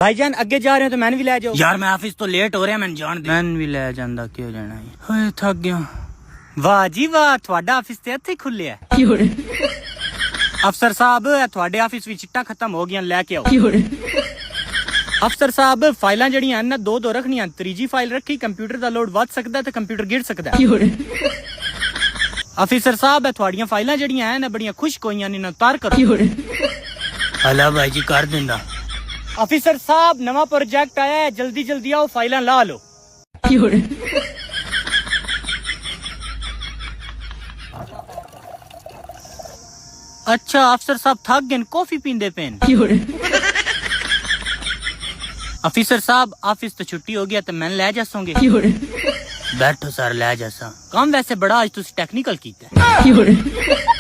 भाईजान अगे जा रहे हो तो मैंने भी ले जाओ। यार मैं ऑफिस तो लेट हो रहा मैं जान दे। मैं भी ले जांदा क्यों जाना है। हाय थक गया। वाह जी वाह ਤੁਹਾਡਾ ਆਫਿਸ ਤੇ ਇੱਥੇ ਖੁੱਲਿਆ ਅਫਸਰ ਸਾਹਿਬ ਤੁਹਾਡੇ ਆਫਿਸ ਵਿੱਚ ਚਿੱਟਾ ਖਤਮ ਹੋ ਗਈਆਂ ਲੈ ਕੇ ਆਓ। ਅਫਸਰ ਸਾਹਿਬ ਫਾਈਲਾਂ ਜਿਹੜੀਆਂ ਹਨ ਨਾ ਦੋ ਰੱਖਣੀਆਂ ਤੀਜੀ ਫਾਈਲ ਰੱਖੀ ਕੰਪਿਊਟਰ ਦਾ ਲੋਡ ਵੱਧ ਸਕਦਾ ਤੇ ਕੰਪਿਊਟਰ ਗਿਰ ਸਕਦਾ। ਅਫਸਰ ਸਾਹਿਬ ਤੁਹਾਡੀਆਂ ਫਾਈਲਾਂ ਜਿਹੜੀਆਂ ਹਨ ਬੜੀਆਂ ਖੁਸ਼ਕ ਹੋਈਆਂ ਨੇ ਨਾ ਤਾਰ ਕਰੋ। ਹਲਾ ਭਾਈ ਜੀ ਕਰ ਦਿੰਦਾ। ਅਫਸਰ ਸਾਹਿਬ ਨਵਾਂ ਪ੍ਰੋਜੈਕਟ ਆਇਆ ਹੈ ਜਲਦੀ ਆਓ ਫਾਈਲਾਂ ਲਾ ਲਓ। अच्छा अफसर साहब थक गए कॉफी पींदे पेन। अफसर साहब ऑफिस तो छुट्टी हो गया तो मैं ले जासोंगे। बैठो सर ले जासा। काम वैसे बड़ा आज तुसी टेक्निकल कीता है।